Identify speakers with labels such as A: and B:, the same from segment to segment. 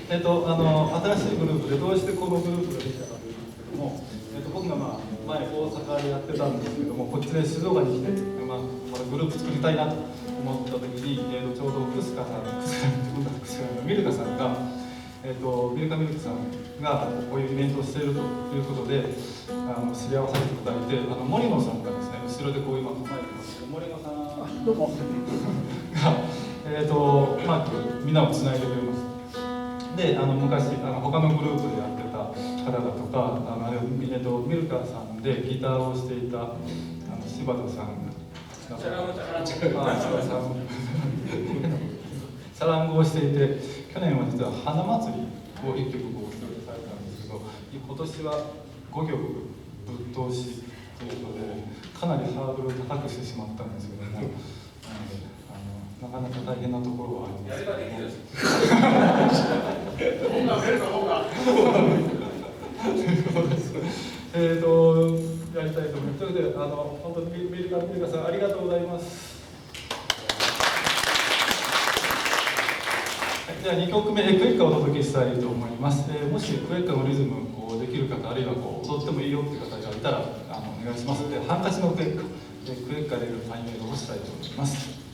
A: 新しいグループでどうしてこのグループができたかというんですけども、僕が前大阪でやってたんですけども、こっちで静岡に来て、まだグループ作りたいなと思った時に、ちょうど自分が串川のミルカさんが、ミルカさんがこういうイベントをしているということで知り合わせていただいて、森野さんがですね、後ろでこう今構えてますけど、森野さん
B: どうも
A: がみんなをつないでくれます。で昔他のグループでやってた方だとかミルカさんでギターをしていた柴田さんがサランゴをしていて、去年は実は花祭りを1曲ご披露されたんですけど、今年は5曲ぶっ通しということでかなりハードルを高くしてしまったんですけども、なかなか大変なところはありますけどやりたいと思います。ということで本当にミルカさんありがとうございます。じゃあ2曲目クエッカをお届けしたいと思います。もしクエッカのリズムをできる方、あるいは踊ってもいいよっていう方がいたらお願いしますので、ハンカチのクエッカでファインメイドをしたいと思います。
C: 「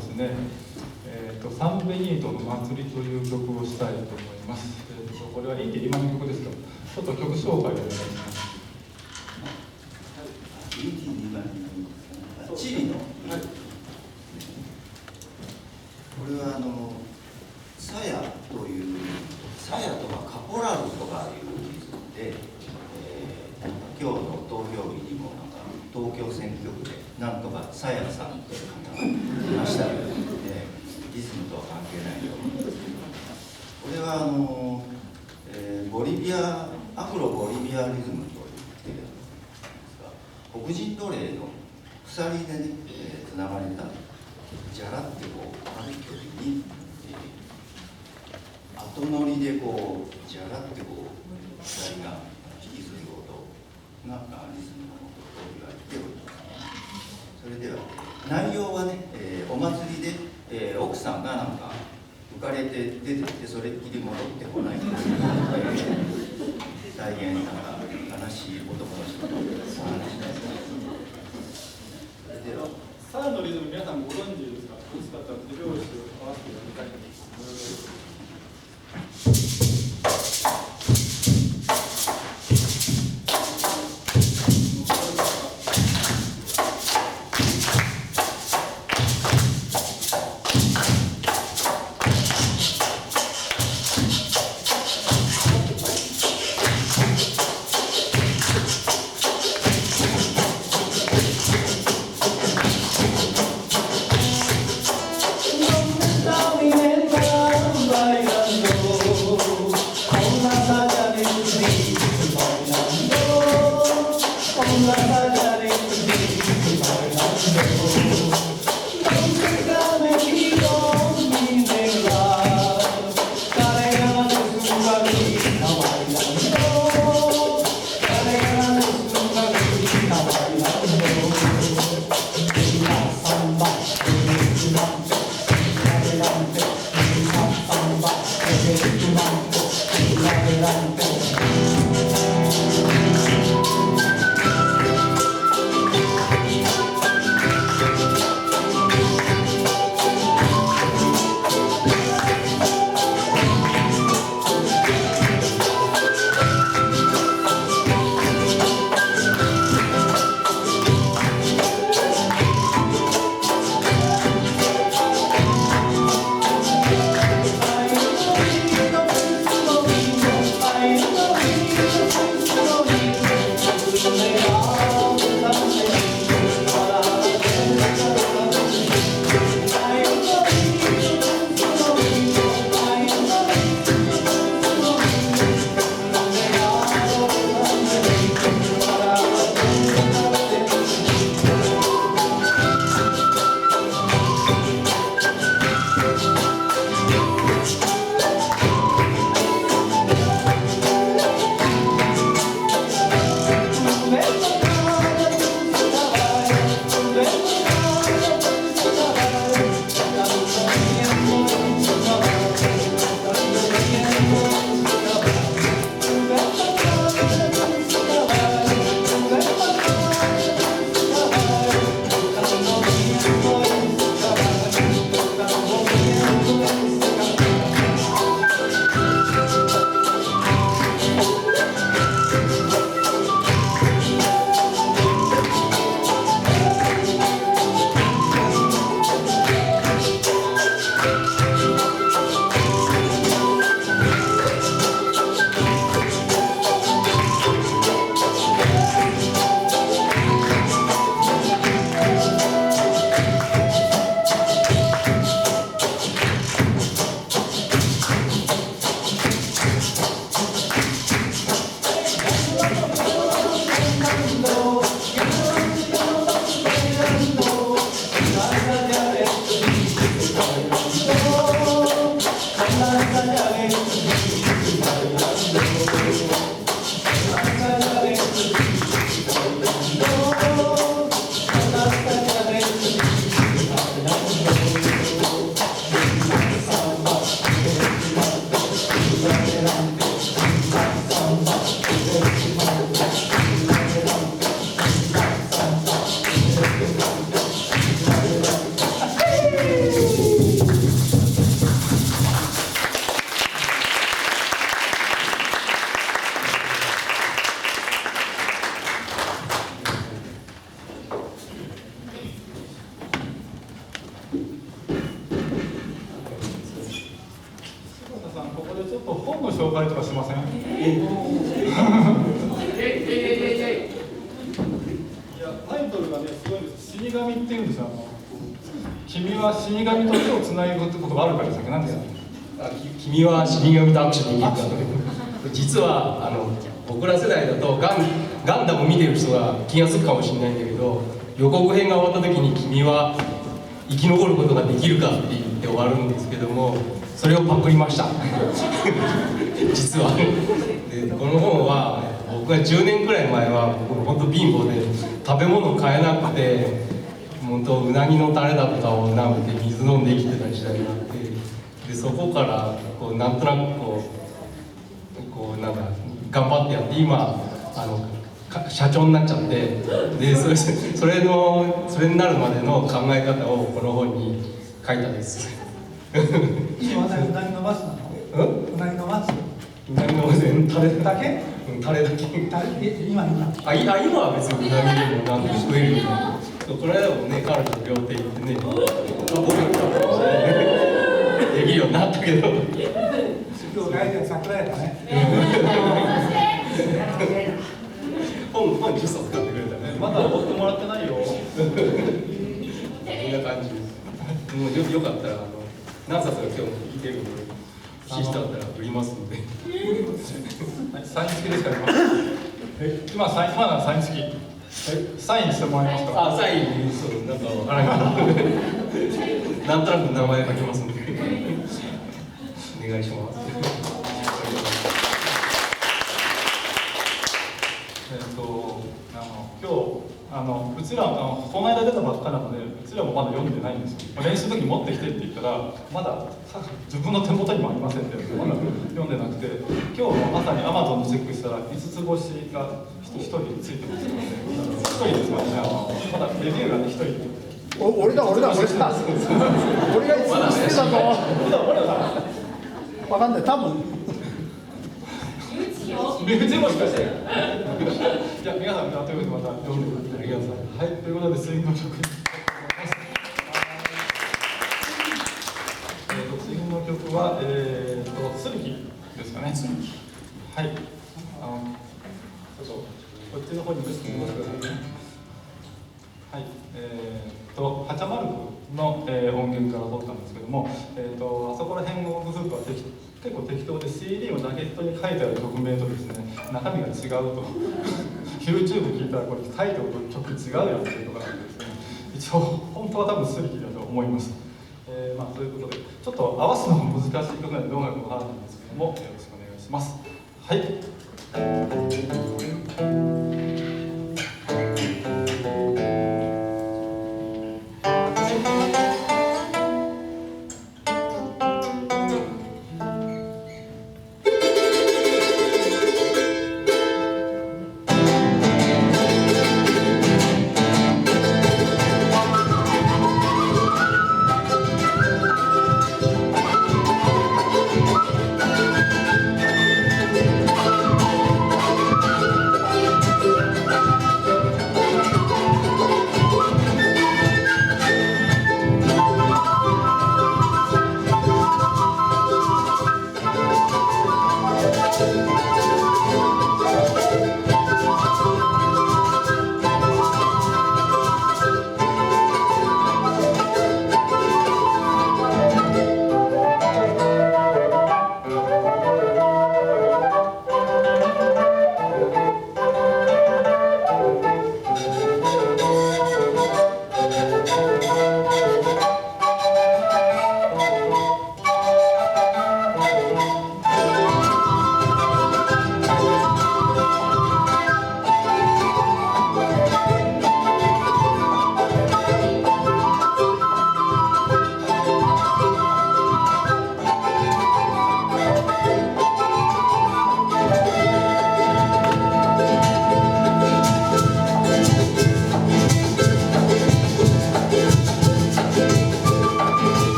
A: ですね、サンベニートの祭りという曲をしたいと思います。これはインティリマの曲ですが、ちょっと曲紹介をお願いします。
B: インティリマチリの、はい、これはサヤという、サヤとはカポラルとかいうリズムで、今日の投票日にも東京選挙区でなんとかサヤさんという方がいましたので、リズムとは関係ないと思います。これはボリビア、アフロボリビアリズムと言って黒人奴隷の鎖でね、つながれたジャラってこうある距離に、後乗りでこうジャラってこう鎖が引きずる音がリズムの音と言われております。それでは内容はね、お祭りで、奥さんがなんか浮かれて出てきてそれっきり戻ってこないという、大変なんか悲しい男の人のお話です。それでは
A: サヤのリズム皆さんご存知ですか？もしかったら手拍子を合わせてやりたいと思います。
C: I
A: せん。いやタイトルがねすごいんです。死神っていうんですよ。君は死神と手をつなぐことがあるからですよ。何ですか。
C: 君は死神と握手できるか。実は僕ら世代だとガンダム見てる人が気が付くかもしれないんだけど、予告編が終わった時に君は生き残ることができるかって言って終わるんですけども、それをパクりました実は。でこの本は僕が10年くらい前は僕本当貧乏で食べ物買えなくて、本当うなぎのタレだとかを舐めて水飲んで生きてた時代があって、でそこからなんとなくなんか頑張ってやって今社長になっちゃって、でそれになるまでの考え方をこの本に書いたです。
D: 今うなぎのバスなの？うなぎのバス？
C: うなぎのバスタレ
D: だけ？
C: タレだけ。
D: 今
C: は別にうなぎでも何でも食えるよ。この間もね、彼女の料亭行ってね、僕できるようになったけど。
D: 今日ガイドは桜やったね。
C: 本10冊買ってくれたね。
A: まだ追ってもらってないよ。
C: こんな感じです。もうよかったら何冊か今日もいけるので、欲しい人だったら売りますので。
A: サイン付きですから今ならサイン付き。サインしてもらえますか。
C: サインそうなんかわからないけど、なんとなく名前書きますのでお願いします。
A: 今日うちらこの間出たばっかなので、うちらもまだ読んでないんですよ。練習の時に持ってきてって言ったら、まだ自分の手元にもありませんってまだ読んでなくて、今日まさに Amazon でチェックしたら5つ星が1人ついてますので、1人ですからね、まだレビューがね1人。
D: 俺がいつも知ってたぞ。わかんない、多分。
A: 身内もしかして。じゃあ皆さんということでまた読んでください。はい、ということで次の曲に。次の曲はスリキですかね。はい。ちょっとこっちの方に戻してくださいね。はい。ハチャマルクの、音源から撮ったんですけども、あそこら辺の部分は結構適当で CD のジャケットに書いてある曲名とですね、中身が違うとYouTube 聞いたらこれタイトルと曲違うやんっていうのがあってですね、一応本当は多分スリキだと思います。ということでちょっと合わすのも難しい曲なのでどうなるかわからないんですけども、よろしくお願いします。はい。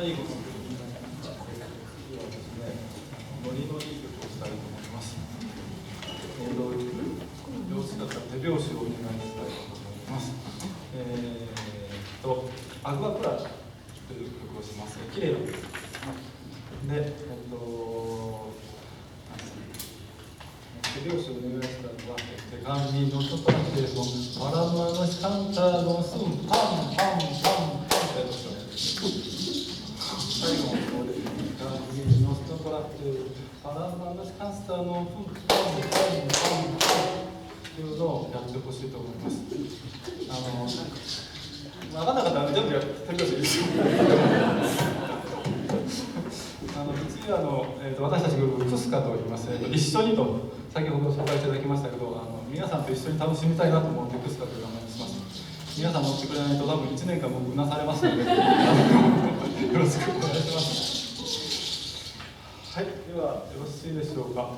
A: 最後の曲になります。次はですね、ノリのいい曲をしたいと思います。よろしかったら手拍子をお願いしたいと思います。アグアプラという曲をします。綺麗な曲です。で、手拍子をお願いしたのは、手紙のところでも、パラマのサンタのスンパンパンパンパンってやつですよね。最後の方で、手紙のところで、パラマのサンタのフンパンパンパンパンっていうのをやってほしいと思います。分かんなかったら全部やって手拍子いいですよ。次は私たちグループクスカと言います、一緒にと先ほど紹介いただきましたけど、皆さんと一緒に楽しみたいなと思ってクスカという名前にしました。皆さん乗ってくれないと多分1年間僕うなされますのでよろしくお願いします。はい、ではよろしいでしょうか。